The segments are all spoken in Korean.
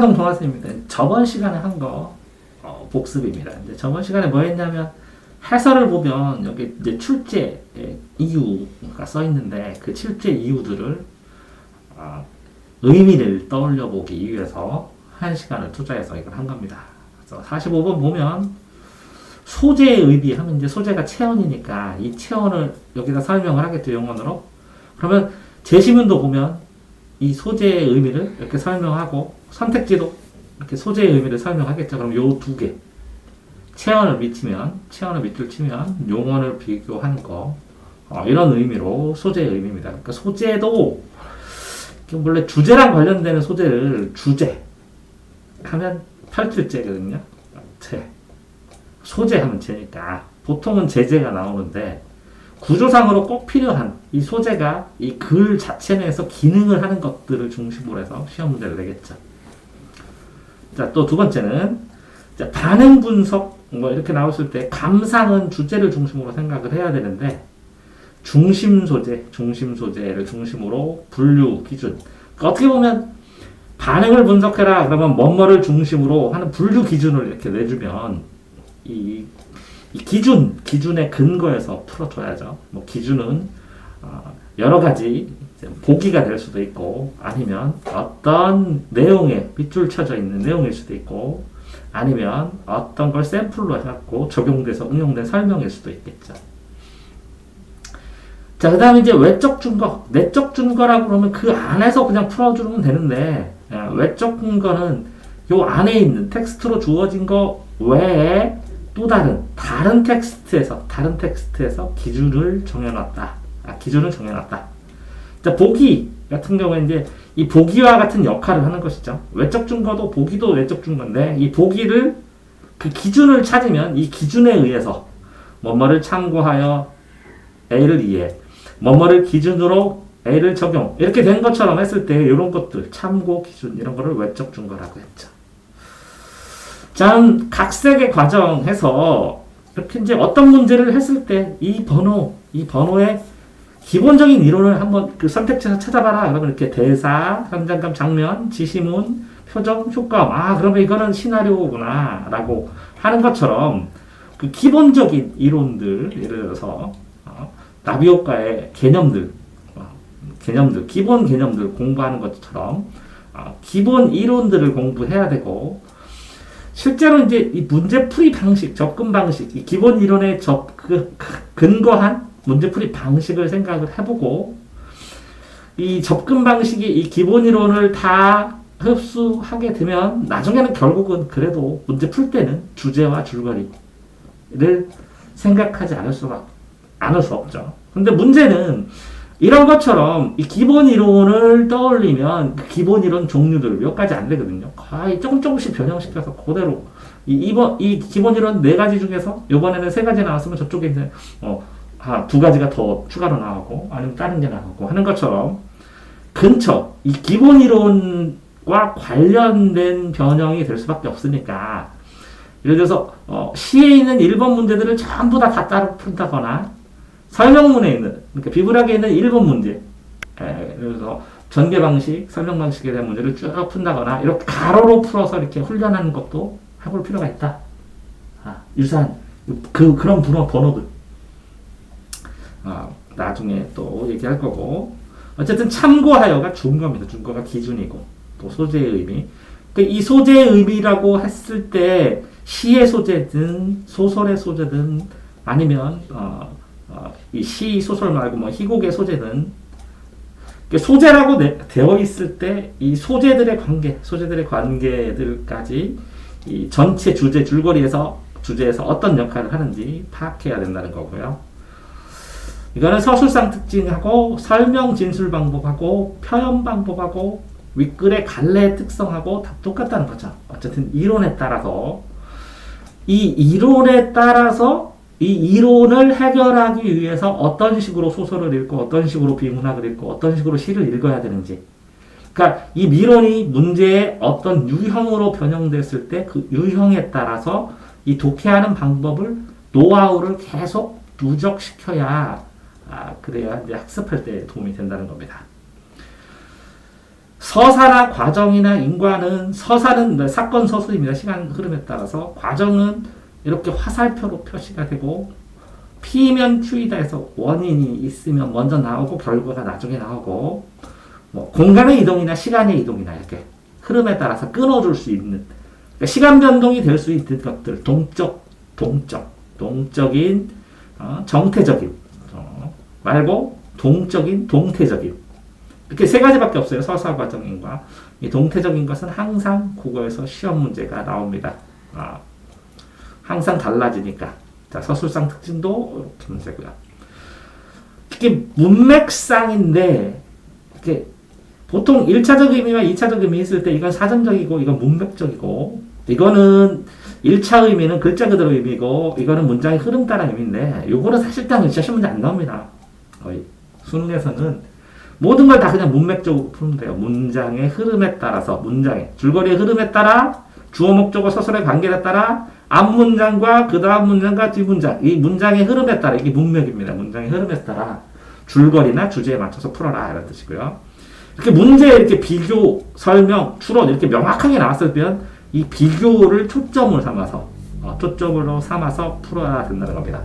이한동 동화쌤입니다. 저번 시간에 한 거 복습입니다. 이제 저번 시간에 뭐 했냐면 해설을 보면 여기 이제 출제 이유가 써 있는데 그 출제 이유들을 의미를 떠올려 보기 위해서 1시간을 투자해서 이걸 한 겁니다. 그래서 45번 보면 소재의 의미 하면 이제 소재가 체언이니까 이 체언을 여기다 설명을 하겠죠, 영어로. 그러면 제시문도 보면 이 소재의 의미를 이렇게 설명하고 선택지도 이렇게 소재의 의미를 설명하겠죠. 그럼 요 두 개. 체언을 밑줄 치면 용언을 비교한 거. 이런 의미로 소재의 의미입니다. 그러니까 소재도 원래 주제랑 관련되는 소재를 주제 하면 펼칠제거든요. 소재 하면 제니까 보통은 제재가 나오는데 구조상으로 꼭 필요한 이 소재가 이 글 자체 내에서 기능을 하는 것들을 중심으로 해서 시험 문제를 내겠죠. 자, 또 두 번째는 자, 반응 분석 뭐 이렇게 나왔을 때 감상은 주제를 중심으로 생각을 해야 되는데 중심 소재를 중심으로 분류 기준. 그러니까 어떻게 보면 반응을 분석해라 그러면 뭐뭐를 중심으로 하는 분류 기준을 이렇게 내주면 이 기준의 근거에서 풀어줘야죠. 뭐 기준은 여러 가지 보기가 될 수도 있고 아니면 어떤 내용에 밑줄 쳐져 있는 내용일 수도 있고 아니면 어떤 걸 샘플로 해갖고 적용돼서 응용된 설명일 수도 있겠죠. 자, 그 다음에 이제 외적 증거, 내적 증거라고 그러면 그 안에서 그냥 풀어주면 되는데 외적 증거는 요 안에 있는 텍스트로 주어진 거 외에 또 다른 텍스트에서 기준을 정해놨다. 자, 보기 같은 경우에 이제 이 보기와 같은 역할을 하는 것이죠. 외적 증거도 보기도 외적 증거인데 이 보기를 그 기준을 찾으면 이 기준에 의해서 뭐뭐를 참고하여 A를 이해, 뭐뭐를 기준으로 A를 적용 이렇게 된 것처럼 했을 때 이런 것들 참고 기준 이런 거를 외적 증거라고 했죠. 자, 각색의 과정에서 이렇게 이제 어떤 문제를 했을 때 이 번호의 기본적인 이론을 한번 그 선택지에서 찾아봐라. 그러면 이렇게 대사, 현장감, 장면, 지시문, 표정, 효과. 그러면 이거는 시나리오구나. 라고 하는 것처럼 그 기본적인 이론들, 예를 들어서, 나비효과의 개념들, 기본 개념들 공부하는 것처럼, 기본 이론들을 공부해야 되고, 실제로 이제 이 문제풀이 방식, 접근 방식, 이 기본 이론에 근거한 문제풀이 방식을 생각을 해보고 이 접근 방식이 이 기본 이론을 다 흡수하게 되면 나중에는 결국은 그래도 문제 풀 때는 주제와 줄거리를 생각하지 않을 수 없죠. 근데 문제는 이런 것처럼 이 기본 이론을 떠올리면 그 기본 이론 종류들 몇 가지 안 되거든요. 거의 조금씩 변형시켜서 그대로 이 기본 이론 4가지 중에서 이번에는 3가지 나왔으면 저쪽에 이제 2가지가 더 추가로 나오고 아니면 다른 게 나오고 하는 것처럼 이 기본 이론과 관련된 변형이 될 수밖에 없으니까 예를 들어서 시에 있는 1번 문제들을 전부 다 따로 푼다거나 설명문에 있는 그러니까 비브락에 있는 1번 문제 그래서 전개 방식, 설명 방식에 대한 문제를 쭉 푼다거나 이렇게 가로로 풀어서 이렇게 훈련하는 것도 해볼 필요가 있다. 유사한 그런 번호들 나중에 또 얘기할 거고 어쨌든 참고하여가 준거입니다. 준거가 기준이고 또 소재의 의미. 이 소재의 의미라고 했을 때 시의 소재든 소설의 소재든 아니면 이 시 소설 말고 뭐 희곡의 소재든 소재라고 되어 있을 때 이 소재들의 관계들까지 이 전체 주제에서 어떤 역할을 하는지 파악해야 된다는 거고요. 이거는 서술상 특징하고 설명 진술 방법하고 표현 방법하고 윗글의 갈래 특성하고 다 똑같다는 거죠. 어쨌든 이론에 따라서 이 이론을 해결하기 위해서 어떤 식으로 소설을 읽고 어떤 식으로 비문학을 읽고 어떤 식으로 시를 읽어야 되는지 그러니까 이 미론이 문제의 어떤 유형으로 변형됐을 때 그 유형에 따라서 이 독해하는 방법을 노하우를 계속 누적시켜야 그래야 이제 학습할 때 도움이 된다는 겁니다. 서사나 과정이나 인과는 서사는 사건 서술입니다. 시간 흐름에 따라서 과정은 이렇게 화살표로 표시가 되고 P면 Q이다 해서 원인이 있으면 먼저 나오고 결과가 나중에 나오고 뭐 공간의 이동이나 시간의 이동이나 이렇게 흐름에 따라서 끊어줄 수 있는 그러니까 시간 변동이 될 수 있는 것들 동적인 정태적인 말고 동적인 동태적인 이렇게 세 가지밖에 없어요. 서사 과정인과 이 동태적인 것은 항상 국어에서 시험 문제가 나옵니다. 항상 달라지니까. 자, 서술상 특징도 이렇게 문제고요. 이게 문맥상인데 이게 보통 1차적 의미와 2차적 의미 있을 때 이건 사전적이고 이건 문맥적이고 이거는 1차 의미는 글자 그대로 의미고 이거는 문장의 흐름 따라 의미인데 요거는 사실상 시험 문제 안 나옵니다. 거의 수능에서는 모든 걸 다 그냥 문맥적으로 풀면 돼요. 문장의 흐름에 따라서 문장의 줄거리의 흐름에 따라 주어 목적어 서술의 관계에 따라 앞 문장과 그 다음 문장과 뒷 문장 이 문장의 흐름에 따라 이게 문맥입니다. 문장의 흐름에 따라 줄거리나 주제에 맞춰서 풀어라 이런 뜻이고요. 이렇게 문제에 이렇게 비교, 설명, 추론 이렇게 명확하게 나왔을 때는 이 비교를 초점을 삼아서 초점으로 삼아서 풀어야 된다는 겁니다.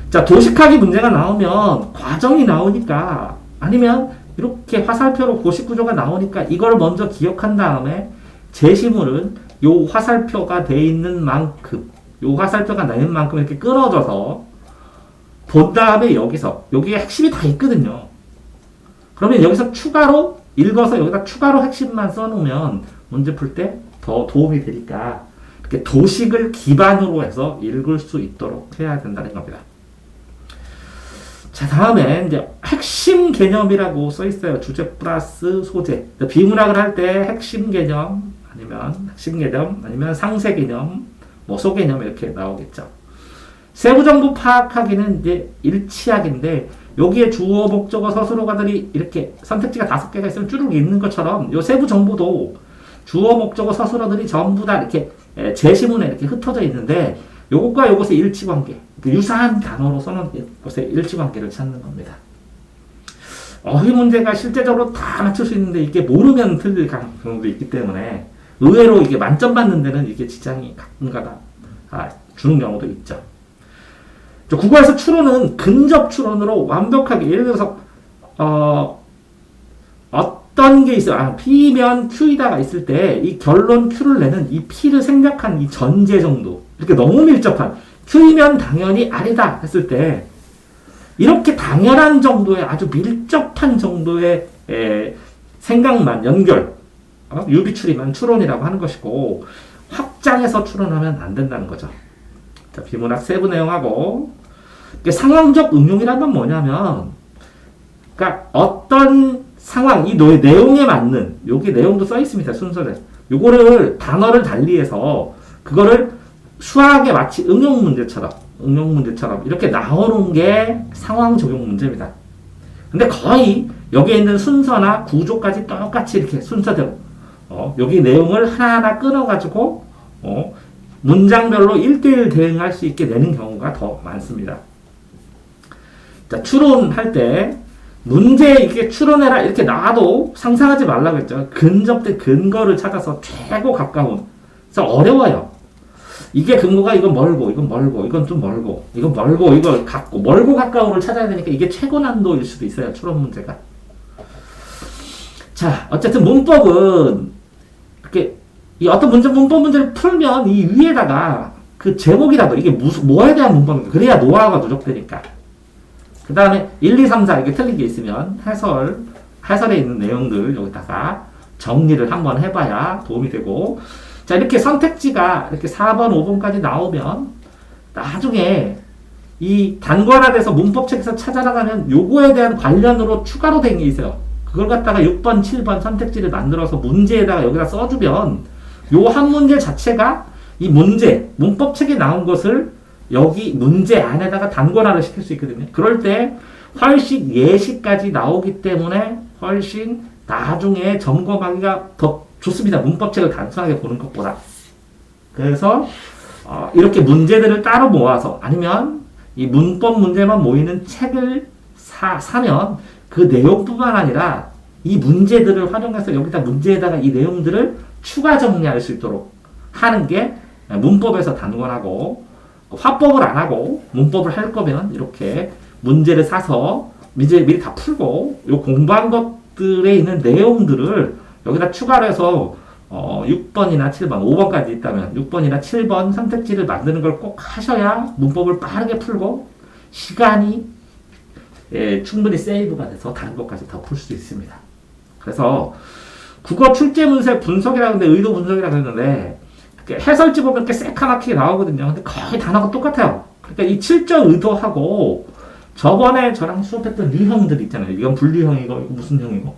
자, 도식하기 문제가 나오면 과정이 나오니까 아니면 이렇게 화살표로 고식 구조가 나오니까 이걸 먼저 기억한 다음에 제시문은 요 화살표가 돼 있는 만큼 요 화살표가 나 있는 만큼 이렇게 끊어져서 본 다음에 여기에 핵심이 다 있거든요. 그러면 여기서 추가로 읽어서 여기다 추가로 핵심만 써놓으면 문제 풀 때 더 도움이 되니까 이렇게 도식을 기반으로 해서 읽을 수 있도록 해야 된다는 겁니다. 자, 다음에 이제 핵심 개념이라고 써 있어요. 주제 플러스 소재. 비문학을 할 때 핵심 개념 아니면 상세 개념, 뭐 소개념 이렇게 나오겠죠. 세부 정보 파악하기는 이제 일치학인데 여기에 주어, 목적어, 서술어가들이 이렇게 선택지가 5개가 있으면 쭈르륵 있는 것처럼 이 세부 정보도 주어, 목적어, 서술어들이 전부 다 이렇게 제시문에 이렇게 흩어져 있는데 요것과 요것의 일치관계, 유사한 단어로 써놓은 것의 일치관계를 찾는 겁니다. 이 문제가 실제적으로 다 맞출 수 있는데 이게 모르면 틀릴 가능성도 있기 때문에 의외로 이게 만점 받는 데는 이게 지장이 가끔가다 주는 경우도 있죠. 국어에서 추론은 근접 추론으로 완벽하게 예를 들어서 어떤 게 있어요. P면 Q이다가 있을 때 이 결론 Q를 내는 이 P를 생략한 이 전제 정도 이렇게 너무 밀접한 Q이면 당연히 아니다 했을 때 이렇게 당연한 정도의 아주 밀접한 정도의 생각만 연결 유비추리만 추론이라고 하는 것이고 확장해서 추론하면 안 된다는 거죠. 자, 비문학 세부 내용하고 상황적 응용이라는 건 뭐냐면 그러니까 어떤 상황 이 내용에 맞는 여기 내용도 써 있습니다. 순서에 요거를 단어를 달리해서 그거를 수학에 마치 응용 문제처럼 이렇게 나오는 게 상황 적용 문제입니다. 근데 거의 여기에 있는 순서나 구조까지 똑같이 이렇게 순서대로 여기 내용을 하나하나 끊어가지고 문장별로 1대1 대응할 수 있게 내는 경우가 더 많습니다. 자, 추론할 때 문제에 이렇게 추론해라 이렇게 나와도 상상하지 말라고 했죠. 근접된 근거를 찾아서 최고 가까운. 그래서 어려워요. 이게 근거가 이건 멀고 이건 좀 멀고 이걸 갖고 멀고 가까운을 찾아야 되니까 이게 최고 난도일 수도 있어요. 추론 문제가. 자, 어쨌든 문법은 이렇게 이 어떤 문법 문제를 풀면 이 위에다가 그 제목이라도 이게 뭐에 대한 문법인가 그래야 노하우가 누적되니까. 그 다음에 1, 2, 3, 4 이게 틀린 게 있으면 해설에 있는 내용들 여기다가 정리를 한번 해봐야 도움이 되고 자, 이렇게 선택지가 이렇게 4번, 5번까지 나오면 나중에 이 단권화돼서 문법책에서 찾아나가면 요거에 대한 관련으로 추가로 된 게 있어요. 그걸 갖다가 6번, 7번 선택지를 만들어서 문제에다가 여기다 써주면 요 한 문제 자체가 이 문제, 문법책에 나온 것을 여기 문제 안에다가 단권화를 시킬 수 있거든요. 그럴 때 훨씬 예시까지 나오기 때문에 훨씬 나중에 점검하기가 더 좋습니다. 문법책을 단순하게 보는 것보다. 그래서 이렇게 문제들을 따로 모아서 아니면 이 문법 문제만 모이는 책을 사면 그 내용뿐만 아니라 이 문제들을 활용해서 여기다 문제에다가 이 내용들을 추가 정리할 수 있도록 하는 게 문법에서 단권하고, 화법을 안 하고 문법을 할 거면 이렇게 문제를 사서 이제 미리 다 풀고 요 공부한 것들에 있는 내용들을 여기다 추가를 해서 6번이나 7번, 5번까지 있다면 6번이나 7번 선택지를 만드는 걸 꼭 하셔야 문법을 빠르게 풀고 시간이 충분히 세이브가 돼서 다른 것까지 더 풀 수 있습니다. 그래서 국어 출제 문제 분석이라고 하는데 의도 분석이라고 했는데 해설지 보면 이렇게 새카맣게 나오거든요. 근데 거의 단어가 똑같아요. 그러니까 이 7절 의도하고 저번에 저랑 수업했던 유형들 있잖아요. 이건 분류형이고 이거 무슨 형이고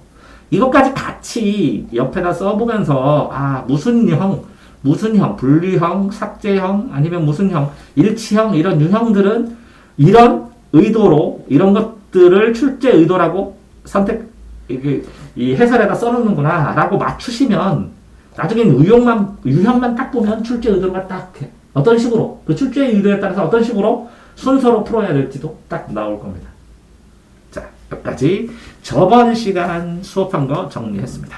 이것까지 같이 옆에다 써보면서 무슨 형, 분류형, 삭제형 아니면 무슨 형, 일치형 이런 유형들은 이런 의도로 이런 것들을 출제 의도라고 이 해설에다 써놓는구나 라고 맞추시면 나중엔 유형만 딱 보면 출제 의도가 딱 어떤 식으로 그 출제 의도에 따라서 어떤 식으로 순서로 풀어야 될지도 딱 나올 겁니다. 자, 여기까지 저번 시간 수업한 거 정리했습니다.